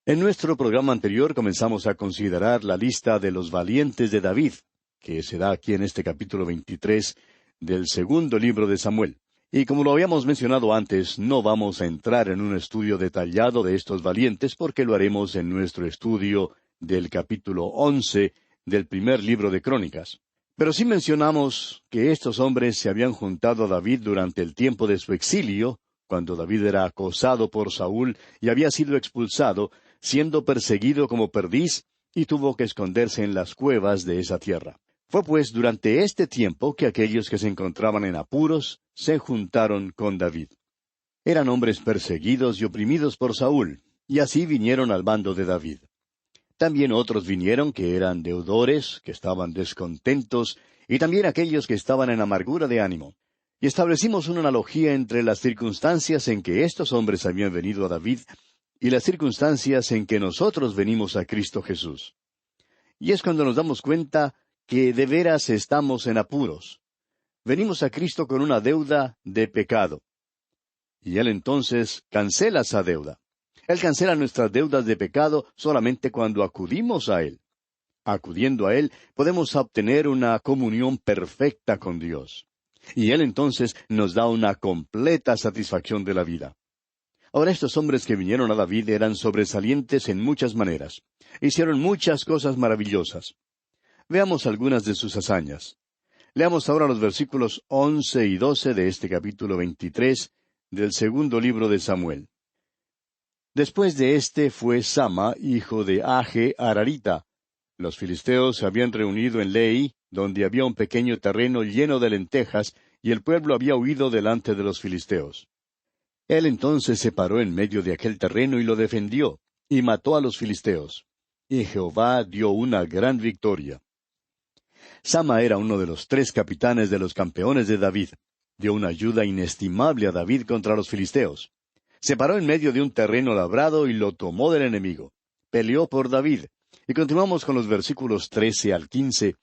En nuestro programa anterior comenzamos a considerar la lista de los valientes de David, que se da aquí en este capítulo 23 del segundo libro de Samuel. Y como lo habíamos mencionado antes, no vamos a entrar en un estudio detallado de estos valientes porque lo haremos en nuestro estudio del capítulo 11 del primer libro de Crónicas. Pero sí mencionamos que estos hombres se habían juntado a David durante el tiempo de su exilio, cuando David era acosado por Saúl y había sido expulsado, siendo perseguido como perdiz, y tuvo que esconderse en las cuevas de esa tierra. Fue pues durante este tiempo que aquellos que se encontraban en apuros se juntaron con David. Eran hombres perseguidos y oprimidos por Saúl, y así vinieron al bando de David. También otros vinieron que eran deudores, que estaban descontentos, y también aquellos que estaban en amargura de ánimo. Y establecimos una analogía entre las circunstancias en que estos hombres habían venido a David y las circunstancias en que nosotros venimos a Cristo Jesús. Y es cuando nos damos cuenta que de veras estamos en apuros. Venimos a Cristo con una deuda de pecado. Y Él entonces cancela esa deuda. Él cancela nuestras deudas de pecado solamente cuando acudimos a Él. Acudiendo a Él, podemos obtener una comunión perfecta con Dios. Y Él entonces nos da una completa satisfacción de la vida. Ahora, estos hombres que vinieron a David eran sobresalientes en muchas maneras. Hicieron muchas cosas maravillosas. Veamos algunas de sus hazañas. Leamos ahora los versículos 11 y 12 de este capítulo 23 del segundo libro de Samuel. Después de éste fue Sama, hijo de Age Ararita. Los filisteos se habían reunido en Lei, donde había un pequeño terreno lleno de lentejas, y el pueblo había huido delante de los filisteos. Él entonces se paró en medio de aquel terreno y lo defendió, y mató a los filisteos. Y Jehová dio una gran victoria. Sama era uno de los 3 capitanes de los campeones de David. Dio una ayuda inestimable a David contra los filisteos. Se paró en medio de un terreno labrado y lo tomó del enemigo. Peleó por David. Y continuamos con los versículos 13 al 15.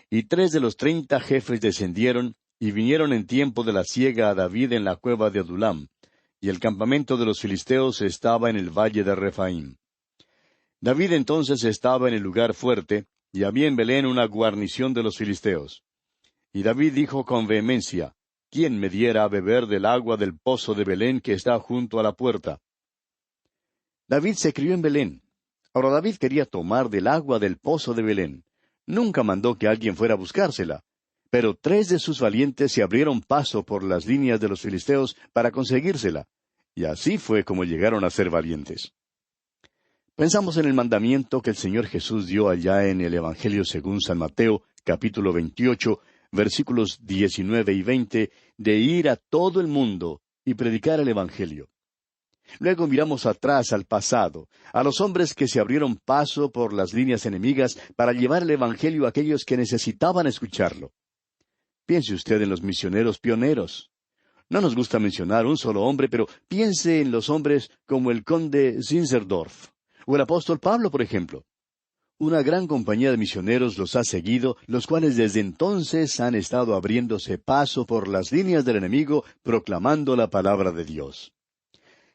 Y 3 de los 30 jefes descendieron, y vinieron en tiempo de la siega a David en la cueva de Adulam, y el campamento de los filisteos estaba en el valle de Rephaim. David entonces estaba en el lugar fuerte, y había en Belén una guarnición de los filisteos. Y David dijo con vehemencia, ¿quién me diera a beber del agua del pozo de Belén que está junto a la puerta? David se crió en Belén. Ahora David quería tomar del agua del pozo de Belén. Nunca mandó que alguien fuera a buscársela. Pero 3 de sus valientes se abrieron paso por las líneas de los filisteos para conseguírsela. Y así fue como llegaron a ser valientes. Pensamos en el mandamiento que el Señor Jesús dio allá en el Evangelio según San Mateo, capítulo 28, versículos 19 y 20, de ir a todo el mundo y predicar el Evangelio. Luego miramos atrás al pasado, a los hombres que se abrieron paso por las líneas enemigas para llevar el Evangelio a aquellos que necesitaban escucharlo. Piense usted en los misioneros pioneros. No nos gusta mencionar un solo hombre, pero piense en los hombres como el conde Zinzendorf, o el apóstol Pablo, por ejemplo. Una gran compañía de misioneros los ha seguido, los cuales desde entonces han estado abriéndose paso por las líneas del enemigo, proclamando la palabra de Dios.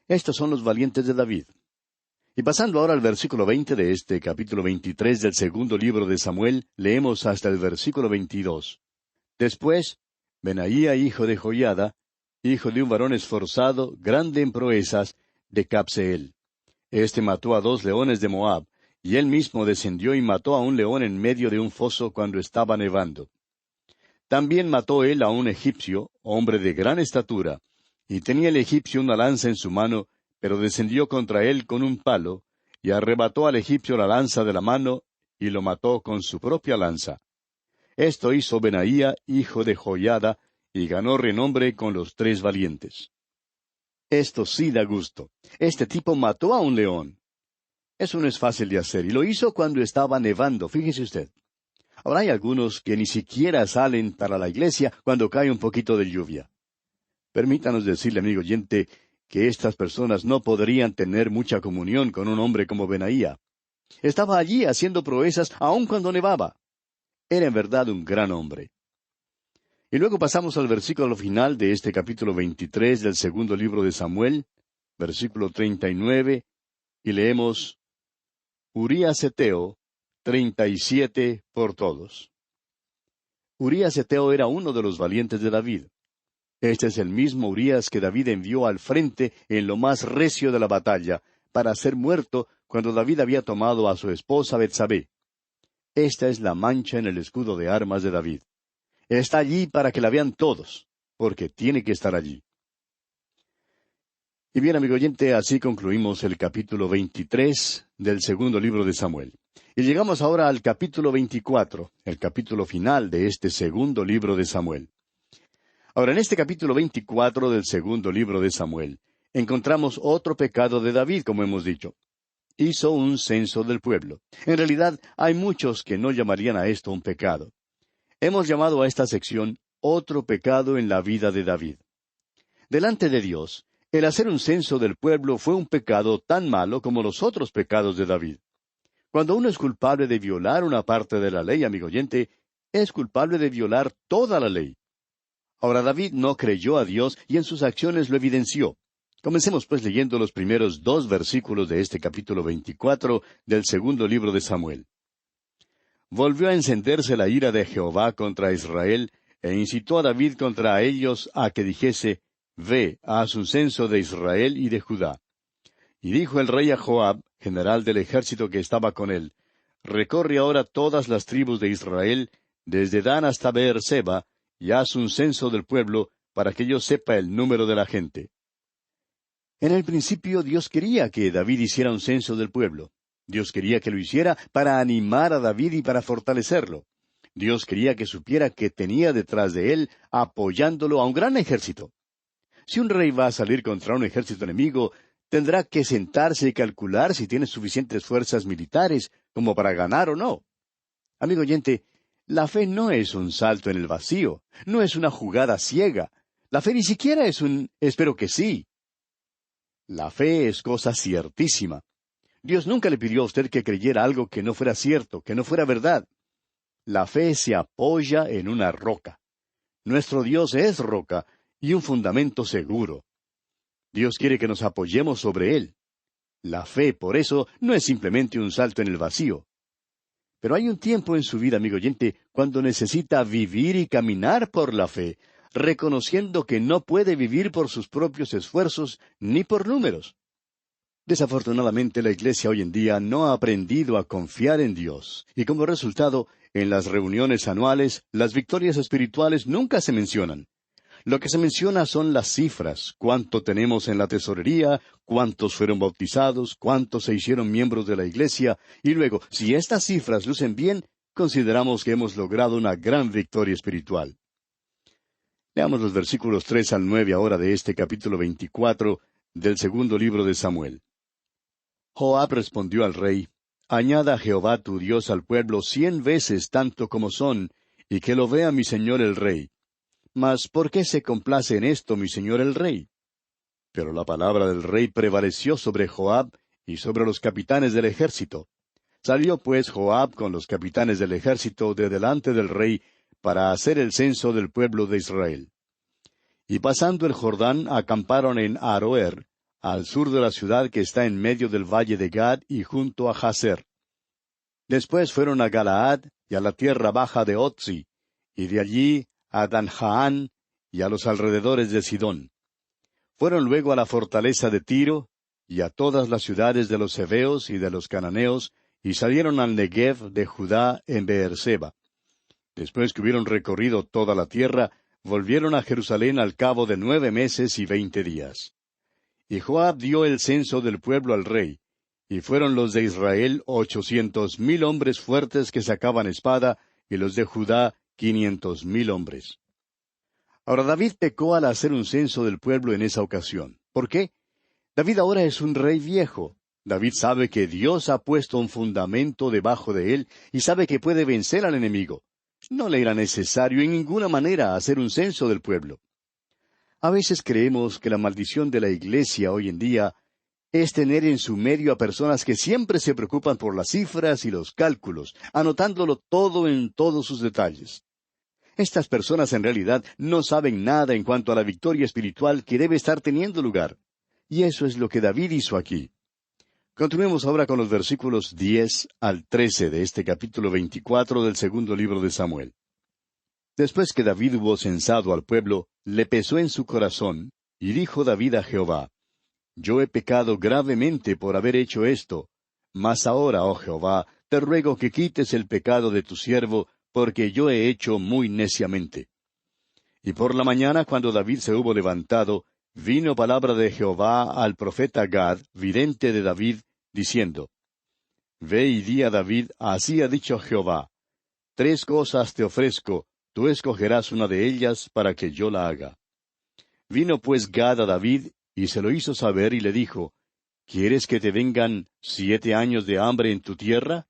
Estos son los valientes de David. Y pasando ahora al versículo 20 de este capítulo 23 del segundo libro de Samuel, leemos hasta el versículo 22. Después, Benaía, hijo de Joiada, hijo de un varón esforzado, grande en proezas, de Cabseel. Este mató a 2 leones de Moab, y él mismo descendió y mató a un león en medio de un foso cuando estaba nevando. También mató él a un egipcio, hombre de gran estatura, y tenía el egipcio una lanza en su mano, pero descendió contra él con un palo, y arrebató al egipcio la lanza de la mano, y lo mató con su propia lanza. Esto hizo Benaía, hijo de Joiada, y ganó renombre con los 3 valientes. Esto sí da gusto. Este tipo mató a un león. Eso no es fácil de hacer, y lo hizo cuando estaba nevando, fíjese usted. Ahora hay algunos que ni siquiera salen para la iglesia cuando cae un poquito de lluvia. Permítanos decirle, amigo oyente, que estas personas no podrían tener mucha comunión con un hombre como Benaía. Estaba allí haciendo proezas aun cuando nevaba. Era en verdad un gran hombre. Y luego pasamos al versículo final de este capítulo 23 del segundo libro de Samuel, versículo 39, y leemos Urías Heteo, 37 por todos. Urías Heteo era uno de los valientes de David. Este es el mismo Urías que David envió al frente en lo más recio de la batalla, para ser muerto cuando David había tomado a su esposa Betsabé. Esta es la mancha en el escudo de armas de David. Está allí para que la vean todos, porque tiene que estar allí. Y bien, amigo oyente, así concluimos el capítulo 23 del segundo libro de Samuel. Y llegamos ahora al capítulo 24, el capítulo final de este segundo libro de Samuel. Ahora, en este capítulo 24 del segundo libro de Samuel, encontramos otro pecado de David, como hemos dicho. Hizo un censo del pueblo. En realidad, hay muchos que no llamarían a esto un pecado. Hemos llamado a esta sección otro pecado en la vida de David. Delante de Dios, el hacer un censo del pueblo fue un pecado tan malo como los otros pecados de David. Cuando uno es culpable de violar una parte de la ley, amigo oyente, es culpable de violar toda la ley. Ahora David no creyó a Dios y en sus acciones lo evidenció. Comencemos pues leyendo los primeros 2 versículos de este capítulo 24 del segundo libro de Samuel. Volvió a encenderse la ira de Jehová contra Israel, e incitó a David contra ellos a que dijese, Ve, haz un censo de Israel y de Judá. Y dijo el rey a Joab, general del ejército que estaba con él, Recorre ahora todas las tribus de Israel, desde Dan hasta Beerseba, y haz un censo del pueblo, para que yo sepa el número de la gente. En el principio Dios quería que David hiciera un censo del pueblo. Dios quería que lo hiciera para animar a David y para fortalecerlo. Dios quería que supiera que tenía detrás de él, apoyándolo a un gran ejército. Si un rey va a salir contra un ejército enemigo, tendrá que sentarse y calcular si tiene suficientes fuerzas militares como para ganar o no. Amigo oyente, la fe no es un salto en el vacío, no es una jugada ciega. La fe ni siquiera es un espero que sí. La fe es cosa ciertísima. Dios nunca le pidió a usted que creyera algo que no fuera cierto, que no fuera verdad. La fe se apoya en una roca. Nuestro Dios es roca y un fundamento seguro. Dios quiere que nos apoyemos sobre Él. La fe, por eso, no es simplemente un salto en el vacío. Pero hay un tiempo en su vida, amigo oyente, cuando necesita vivir y caminar por la fe, reconociendo que no puede vivir por sus propios esfuerzos ni por números. Desafortunadamente, la Iglesia hoy en día no ha aprendido a confiar en Dios, y como resultado, en las reuniones anuales, las victorias espirituales nunca se mencionan. Lo que se menciona son las cifras, cuánto tenemos en la tesorería, cuántos fueron bautizados, cuántos se hicieron miembros de la Iglesia, y luego, si estas cifras lucen bien, consideramos que hemos logrado una gran victoria espiritual. Leamos los versículos 3 al 9 ahora de este capítulo 24 del segundo libro de Samuel. Joab respondió al rey, Añada Jehová tu Dios al pueblo 100 veces tanto como son, y que lo vea mi señor el rey. Mas, ¿por qué se complace en esto mi señor el rey? Pero la palabra del rey prevaleció sobre Joab y sobre los capitanes del ejército. Salió pues Joab con los capitanes del ejército de delante del rey para hacer el censo del pueblo de Israel. Y pasando el Jordán acamparon en Aroer, al sur de la ciudad que está en medio del valle de Gad y junto a Jazer. Después fueron a Galaad y a la tierra baja de Otzi, y de allí a Danjaán y a los alrededores de Sidón. Fueron luego a la fortaleza de Tiro y a todas las ciudades de los heveos y de los cananeos, y salieron al Negev de Judá en Beerseba. Después que hubieron recorrido toda la tierra, volvieron a Jerusalén al cabo de 9 meses y 20 días. Y Joab dio el censo del pueblo al rey, y fueron los de Israel 800,000 hombres fuertes que sacaban espada, y los de Judá 500,000 hombres. Ahora David pecó al hacer un censo del pueblo en esa ocasión. ¿Por qué? David ahora es un rey viejo. David sabe que Dios ha puesto un fundamento debajo de él y sabe que puede vencer al enemigo. No le era necesario en ninguna manera hacer un censo del pueblo. A veces creemos que la maldición de la Iglesia hoy en día es tener en su medio a personas que siempre se preocupan por las cifras y los cálculos, anotándolo todo en todos sus detalles. Estas personas en realidad no saben nada en cuanto a la victoria espiritual que debe estar teniendo lugar. Y eso es lo que David hizo aquí. Continuemos ahora con los versículos 10 al 13 de este capítulo 24 del segundo libro de Samuel. Después que David hubo censado al pueblo, le pesó en su corazón, y dijo David a Jehová: Yo he pecado gravemente por haber hecho esto. Mas ahora, oh Jehová, te ruego que quites el pecado de tu siervo, porque yo he hecho muy neciamente. Y por la mañana, cuando David se hubo levantado, vino palabra de Jehová al profeta Gad, vidente de David, diciendo: Ve y di a David, así ha dicho Jehová: 3 cosas te ofrezco, tú escogerás una de ellas para que yo la haga. Vino pues Gad a David, y se lo hizo saber, y le dijo: ¿Quieres que te vengan 7 años de hambre en tu tierra?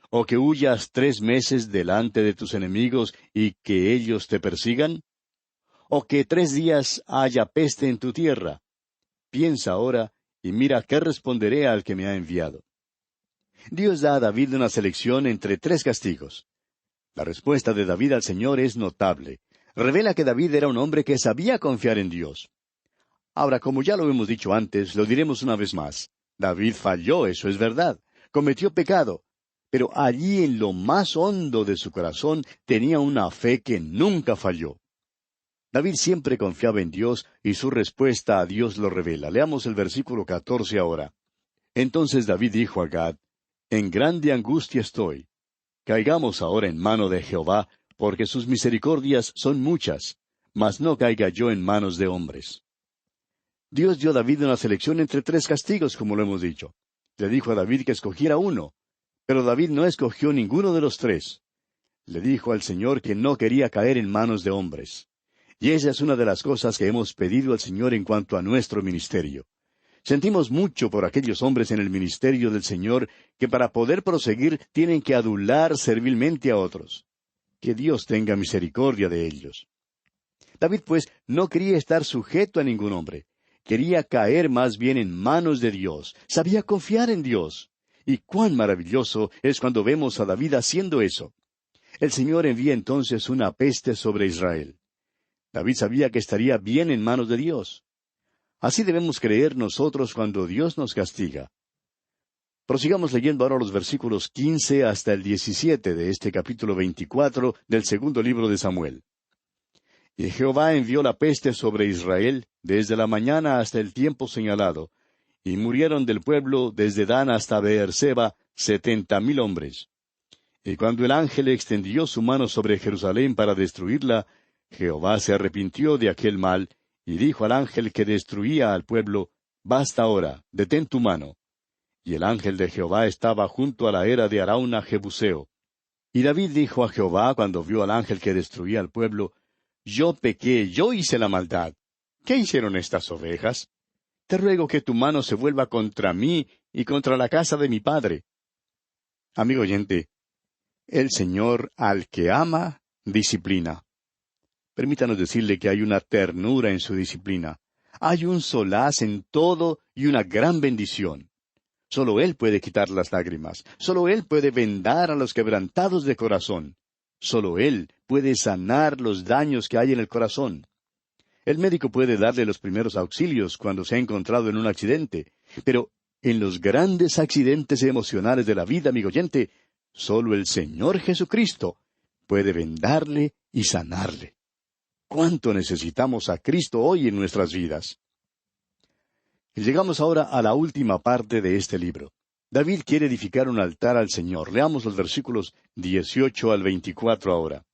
¿O que huyas 3 meses delante de tus enemigos y que ellos te persigan? ¿O que 3 días haya peste en tu tierra? Piensa ahora, y mira qué responderé al que me ha enviado. Dios da a David una selección entre 3 castigos. La respuesta de David al Señor es notable. Revela que David era un hombre que sabía confiar en Dios. Ahora, como ya lo hemos dicho antes, lo diremos una vez más. David falló, eso es verdad. Cometió pecado. Pero allí en lo más hondo de su corazón tenía una fe que nunca falló. David siempre confiaba en Dios y su respuesta a Dios lo revela. Leamos el versículo 14 ahora. Entonces David dijo a Gad: En grande angustia estoy. Caigamos ahora en mano de Jehová, porque sus misericordias son muchas, mas no caiga yo en manos de hombres. Dios dio a David una selección entre 3 castigos, como lo hemos dicho. Le dijo a David que escogiera uno, pero David no escogió ninguno de los 3. Le dijo al Señor que no quería caer en manos de hombres. Y esa es una de las cosas que hemos pedido al Señor en cuanto a nuestro ministerio. Sentimos mucho por aquellos hombres en el ministerio del Señor que para poder proseguir tienen que adular servilmente a otros. Que Dios tenga misericordia de ellos. David, pues, no quería estar sujeto a ningún hombre. Quería caer más bien en manos de Dios. Sabía confiar en Dios. Y cuán maravilloso es cuando vemos a David haciendo eso. El Señor envía entonces una peste sobre Israel. David sabía que estaría bien en manos de Dios. Así debemos creer nosotros cuando Dios nos castiga. Prosigamos leyendo ahora los versículos 15 hasta el 17 de este capítulo 24 del segundo libro de Samuel. Y Jehová envió la peste sobre Israel desde la mañana hasta el tiempo señalado, y murieron del pueblo desde Dan hasta Beerseba 70,000 hombres. Y cuando el ángel extendió su mano sobre Jerusalén para destruirla, Jehová se arrepintió de aquel mal, y dijo al ángel que destruía al pueblo: Basta ahora, detén tu mano. Y el ángel de Jehová estaba junto a la era de Arauna Jebuseo. Y David dijo a Jehová cuando vio al ángel que destruía al pueblo: Yo pequé, yo hice la maldad. ¿Qué hicieron estas ovejas? Te ruego que tu mano se vuelva contra mí y contra la casa de mi padre. Amigo oyente, el Señor al que ama, disciplina. Permítanos decirle que hay una ternura en su disciplina. Hay un solaz en todo y una gran bendición. Solo Él puede quitar las lágrimas. Solo Él puede vendar a los quebrantados de corazón. Solo Él puede sanar los daños que hay en el corazón. El médico puede darle los primeros auxilios cuando se ha encontrado en un accidente, pero en los grandes accidentes emocionales de la vida, amigo oyente, solo el Señor Jesucristo puede vendarle y sanarle. ¿Cuánto necesitamos a Cristo hoy en nuestras vidas? Y llegamos ahora a la última parte de este libro. David quiere edificar un altar al Señor. Leamos los versículos 18 al 24 ahora.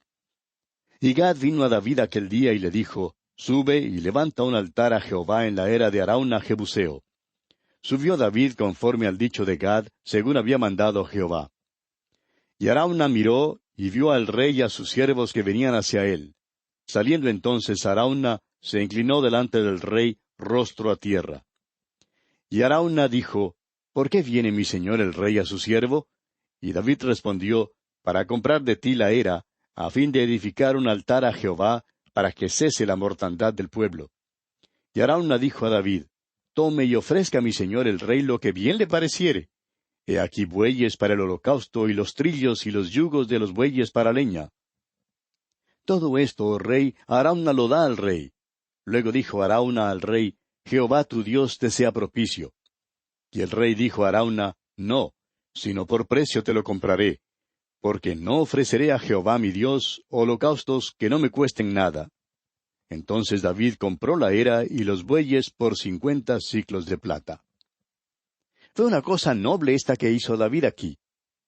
Y Gad vino a David aquel día y le dijo: Sube y levanta un altar a Jehová en la era de Arauna Jebuseo. Subió David conforme al dicho de Gad, según había mandado Jehová. Y Arauna miró y vio al rey y a sus siervos que venían hacia él. Saliendo entonces Arauna, se inclinó delante del rey, rostro a tierra. Y Arauna dijo: ¿Por qué viene mi señor el rey a su siervo? Y David respondió: Para comprar de ti la era, a fin de edificar un altar a Jehová, para que cese la mortandad del pueblo. Y Arauna dijo a David: Tome y ofrezca a mi señor el rey lo que bien le pareciere. He aquí bueyes para el holocausto, y los trillos y los yugos de los bueyes para leña. Todo esto, oh rey, Arauna lo da al rey. Luego dijo Arauna al rey: Jehová tu Dios te sea propicio. Y el rey dijo a Arauna, no, sino por precio te lo compraré, porque no ofreceré a Jehová mi Dios holocaustos que no me cuesten nada. Entonces David compró la era y los bueyes por 50 siclos de plata. Fue una cosa noble esta que hizo David aquí.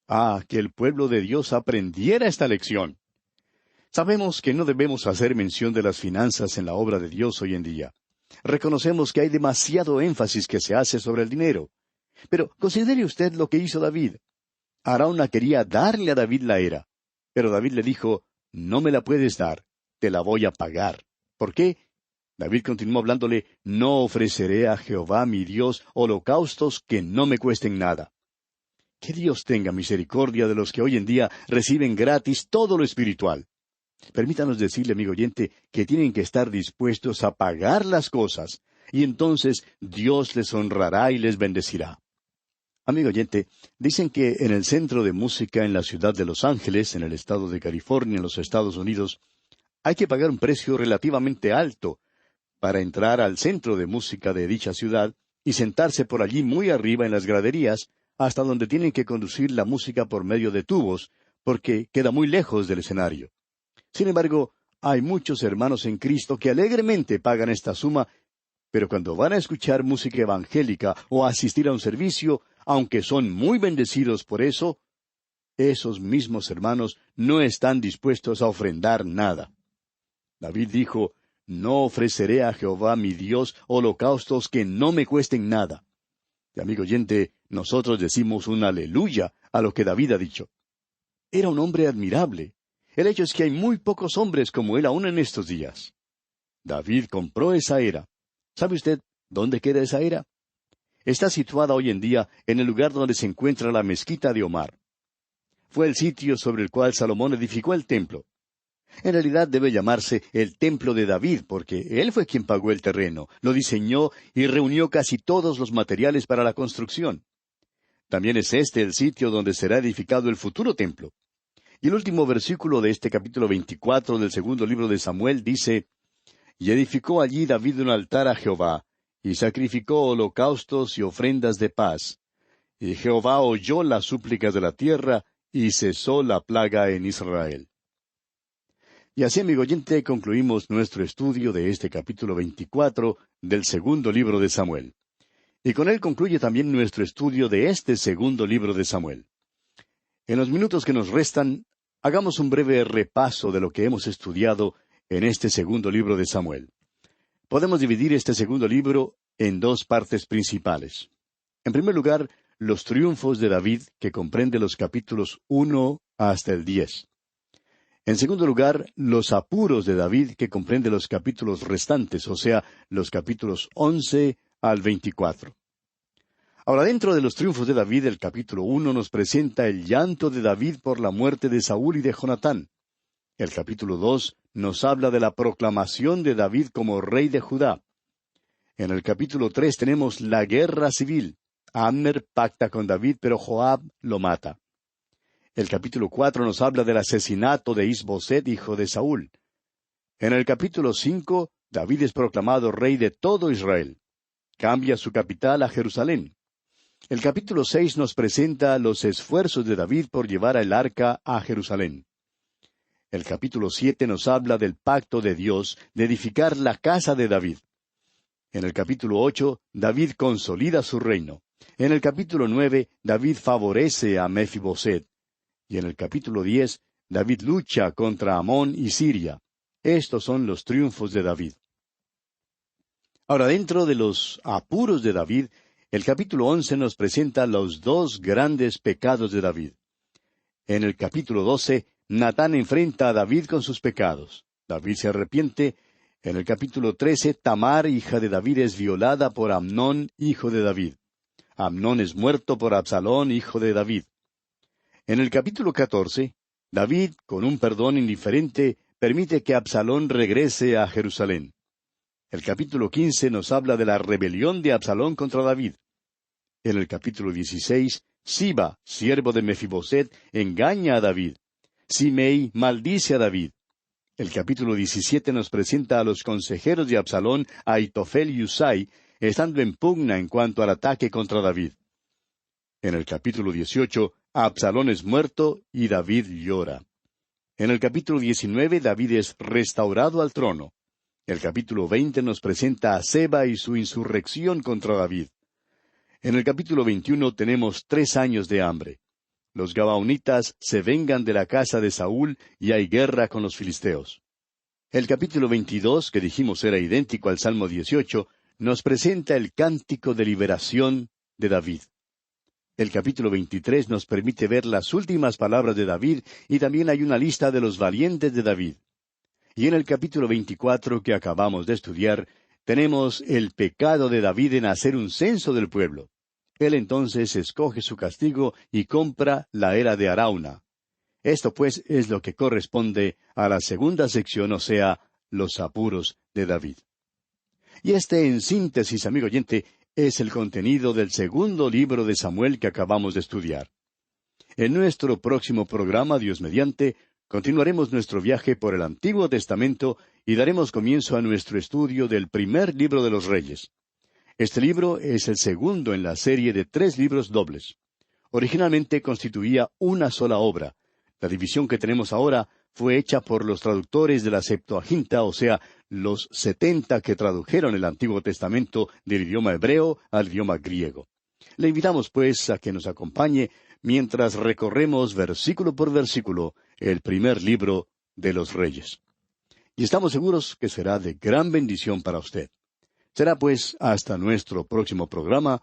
Ah, que el pueblo de Dios aprendiera esta lección. Sabemos que no debemos hacer mención de las finanzas en la obra de Dios hoy en día. Reconocemos que hay demasiado énfasis que se hace sobre el dinero. Pero considere usted lo que hizo David. Arauna quería darle a David la era, pero David le dijo, no me la puedes dar, te la voy a pagar. ¿Por qué? David continuó hablándole, no ofreceré a Jehová mi Dios holocaustos que no me cuesten nada. Que Dios tenga misericordia de los que hoy en día reciben gratis todo lo espiritual. Permítanos decirle, amigo oyente, que tienen que estar dispuestos a pagar las cosas, y entonces Dios les honrará y les bendecirá. Amigo oyente, dicen que en el centro de música en la ciudad de Los Ángeles, en el estado de California, en los Estados Unidos, hay que pagar un precio relativamente alto para entrar al centro de música de dicha ciudad y sentarse por allí muy arriba en las graderías, hasta donde tienen que conducir la música por medio de tubos, porque queda muy lejos del escenario. Sin embargo, hay muchos hermanos en Cristo que alegremente pagan esta suma, pero cuando van a escuchar música evangélica o a asistir a un servicio, aunque son muy bendecidos por eso, esos mismos hermanos no están dispuestos a ofrendar nada. David dijo, no ofreceré a Jehová mi Dios holocaustos que no me cuesten nada. Y amigo oyente, nosotros decimos un aleluya a lo que David ha dicho. Era un hombre admirable. El hecho es que hay muy pocos hombres como él aún en estos días. David compró esa era. ¿Sabe usted dónde queda esa era? Está situada hoy en día en el lugar donde se encuentra la mezquita de Omar. Fue el sitio sobre el cual Salomón edificó el templo. En realidad debe llamarse el Templo de David, porque él fue quien pagó el terreno, lo diseñó y reunió casi todos los materiales para la construcción. También es este el sitio donde será edificado el futuro templo. Y el último versículo de este capítulo 24 del segundo libro de Samuel dice, y edificó allí David un altar a Jehová, y sacrificó holocaustos y ofrendas de paz. Y Jehová oyó las súplicas de la tierra, y cesó la plaga en Israel. Y así, amigo oyente, concluimos nuestro estudio de este capítulo 24 del segundo libro de Samuel. Y con él concluye también nuestro estudio de este segundo libro de Samuel. En los minutos que nos restan, hagamos un breve repaso de lo que hemos estudiado en este segundo libro de Samuel. Podemos dividir este segundo libro en dos partes principales. En primer lugar, los triunfos de David, que comprende los capítulos 1 hasta el 10. En segundo lugar, los apuros de David, que comprende los capítulos restantes, o sea, los capítulos 11 al 24. Ahora, dentro de los triunfos de David, el capítulo 1 nos presenta el llanto de David por la muerte de Saúl y de Jonatán. El capítulo 2 nos habla de la proclamación de David como rey de Judá. En el capítulo 3 tenemos la guerra civil. Abner pacta con David, pero Joab lo mata. El capítulo 4 nos habla del asesinato de Isboset, hijo de Saúl. En el capítulo 5, David es proclamado rey de todo Israel. Cambia su capital a Jerusalén. El capítulo 6 nos presenta los esfuerzos de David por llevar el arca a Jerusalén. El capítulo 7 nos habla del pacto de Dios de edificar la casa de David. En el capítulo 8, David consolida su reino. En el capítulo 9, David favorece a Mefiboset. Y en el capítulo 10, David lucha contra Amón y Siria. Estos son los triunfos de David. Ahora, dentro de los apuros de David, el capítulo 11 nos presenta los dos grandes pecados de David. En el capítulo 12, Natán enfrenta a David con sus pecados. David se arrepiente. En el capítulo 13, Tamar, hija de David, es violada por Amnón, hijo de David. Amnón es muerto por Absalón, hijo de David. En el capítulo 14, David, con un perdón indiferente, permite que Absalón regrese a Jerusalén. El capítulo 15 nos habla de la rebelión de Absalón contra David. En el capítulo 16, Siba, siervo de Mefiboset, engaña a David. Simei maldice a David. El capítulo 17 nos presenta a los consejeros de Absalón, Aitofel y Usai, estando en pugna en cuanto al ataque contra David. En el capítulo 18, Absalón es muerto y David llora. En el capítulo 19, David es restaurado al trono. El capítulo 20 nos presenta a Seba y su insurrección contra David. En el capítulo 21 tenemos 3 años de hambre. Los gabaonitas se vengan de la casa de Saúl y hay guerra con los filisteos. El capítulo 22, que dijimos era idéntico al Salmo 18, nos presenta el cántico de liberación de David. El capítulo 23 nos permite ver las últimas palabras de David y también hay una lista de los valientes de David. Y en el capítulo 24 que acabamos de estudiar, tenemos el pecado de David en hacer un censo del pueblo. Él entonces escoge su castigo y compra la era de Arauna. Esto pues es lo que corresponde a la segunda sección, o sea, los apuros de David. Y este, en síntesis, amigo oyente, es el contenido del segundo libro de Samuel que acabamos de estudiar. En nuestro próximo programa, Dios mediante, continuaremos nuestro viaje por el Antiguo Testamento y daremos comienzo a nuestro estudio del primer libro de los Reyes. Este libro es el segundo en la serie de 3 libros dobles. Originalmente constituía una sola obra. La división que tenemos ahora fue hecha por los traductores de la Septuaginta, o sea, los 70 que tradujeron el Antiguo Testamento del idioma hebreo al idioma griego. Le invitamos, pues, a que nos acompañe mientras recorremos versículo por versículo el primer libro de los Reyes. Y estamos seguros que será de gran bendición para usted. Será, pues, hasta nuestro próximo programa.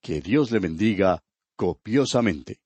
Que Dios le bendiga copiosamente.